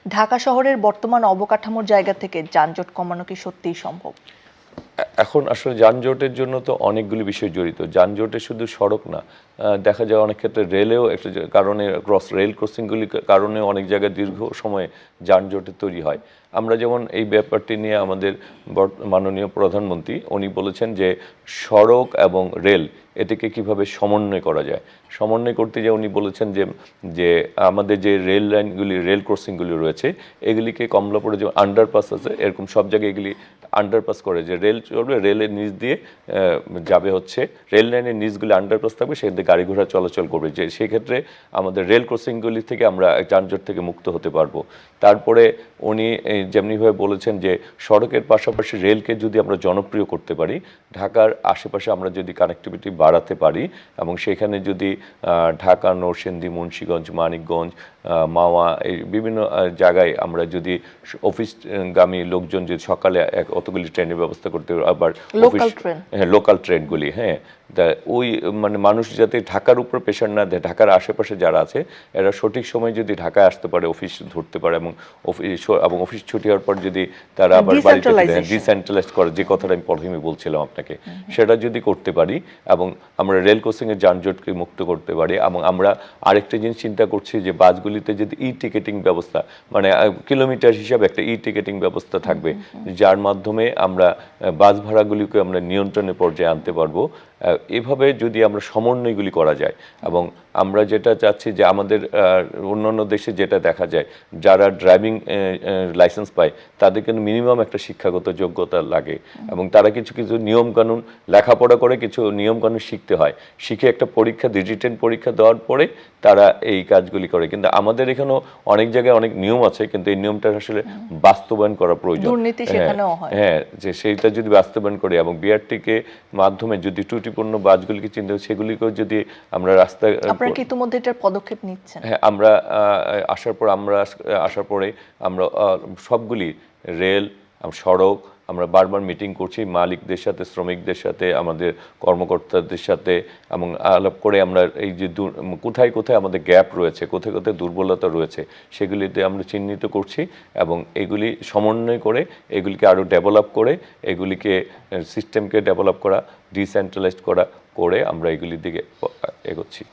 ঢাকা শহরের বর্তমান অবকাঠামোর জায়গা থেকে যানজট কমানো কি সত্যিই সম্ভব? এখন আসলে যানজটের জন্য তো অনেকগুলি বিষয় জড়িত। যানজটে শুধু সড়ক না, দেখা যায় অনেক ক্ষেত্রে রেলেও একটা কারণে রেল ক্রসিংগুলির কারণে অনেক জায়গায় দীর্ঘ সময়ে যানজটের তৈরি হয়। আমরা যেমন এই ব্যাপারটি নিয়ে আমাদের মাননীয় প্রধানমন্ত্রী উনি বলেছেন যে সড়ক এবং রেল এটিকে কিভাবে সমন্বয় করা যায়। সমন্বয় করতে গিয়ে উনি বলেছেন যে যে আমাদের যে রেল লাইনগুলি রেল ক্রসিংগুলি রয়েছে এগুলিকে কমলাপুরে যে আন্ডারপাস আছে এরকম সব জায়গায় এগুলি আন্ডারপাস করে, যে রেল চলবে রেলের নিচ দিয়ে যাবে, হচ্ছে রেল লাইনের নিচগুলি আন্ডারপাস থাকবে, সেখান থেকে গাড়ি ঘোড়া চলাচল করবে, যে সেক্ষেত্রে আমাদের রেল ক্রসিংগুলি থেকে আমরা যানজট থেকে মুক্ত হতে পারবো। তারপরে উনি যেমনিভাবে বলেছেন যে সড়কের পাশাপাশি রেলকে যদি আমরা জনপ্রিয় করতে পারি, ঢাকার আশেপাশে আমরা যদি কানেক্টিভিটি বাড়াতে পারি এবং সেখানে যদি ঢাকা, নরসিংদী, মুন্সিগঞ্জ, মানিকগঞ্জ, মাওয়া এই বিভিন্ন জায়গায় আমরা যদি অফিসগামী লোকজন যদি সকালে অতগুলি ট্রেনের ব্যবস্থা করতে, আবার লোকাল ট্রেনগুলি, হ্যাঁ, ওই মানে মানুষ যাতে ঢাকার উপর প্রেশার না দেয়, ঢাকার আশেপাশে যারা আছে এরা সঠিক সময় যদি ঢাকায় আসতে পারে, অফিস ধরতে পারে এবং অফিস ছুটি হওয়ার পর যদি তারা আবার বাড়িতে ডিসেন্ট্রালাইজ করে, যে কথাটা আমি প্রথমে বলছিলাম আপনাকে, সেটা যদি করতে পারি এবং আমরা রেল ক্রসিংয়ের যানজটকে মুক্ত করতে পারি। এবং আমরা আরেকটা জিনিস চিন্তা করছি যে বাসগুলিতে যদি টিকেটিং ব্যবস্থা, মানে কিলোমিটার হিসাবে একটা টিকেটিং ব্যবস্থা থাকবে, যার মাধ্যমে আমরা বাস ভাড়াগুলিকে আমরা নিয়ন্ত্রণের পর্যায়ে আনতে পারবো। এভাবে যদি আমরা সমন্বয়গুলি করা যায়, এবং আমরা যেটা চাচ্ছি যে আমাদের অন্যান্য দেশে যেটা দেখা যায়, যারা ড্রাইভিং লাইসেন্স পায় তাদের কিন্তু মিনিমাম একটা শিক্ষাগত যোগ্যতা লাগে এবং তারা কিছু কিছু নিয়মকানুন লেখাপড়া করে কিছু নিয়মকানুন শিখতে হয়, শিখে একটা পরীক্ষা রিটেন পরীক্ষা দেওয়ার পরে তারা এই কাজগুলি করে। কিন্তু আমাদের এখানেও অনেক জায়গায় অনেক নিয়ম আছে, কিন্তু এই নিয়মটা আসলে বাস্তবায়ন করা প্রয়োজন। হ্যাঁ, যে সেইটা যদি বাস্তবায়ন করে এবং বিআরটিকে মাধ্যমে যদি ত্রুটিপূর্ণ বাসগুলিকে চিন্তা, সেগুলিকেও যদি আমরা রাস্তায়, আপনারা কি ইতিমধ্যে এটার পদক্ষেপ নিচ্ছেন? হ্যাঁ, আমরা আসার পরে আমরা সবগুলি রেল, সড়ক আমরা বারবার মিটিং করছি মালিকদের সাথে, শ্রমিকদের সাথে, আমাদের কর্মকর্তাদের সাথে, এবং আলাপ করে আমরা এই যে কোথায় কোথায় আমাদের গ্যাপ রয়েছে, কোথায় কোথায় দুর্বলতা রয়েছে সেগুলিতে আমরা চিহ্নিত করছি এবং এগুলি সমন্বয় করে এগুলিকে আরও ডেভেলপ করে এগুলিকে সিস্টেমকে ডেভেলপ করা, ডিসেন্ট্রালাইজড করে আমরা এগুলির দিকে এগোচ্ছি।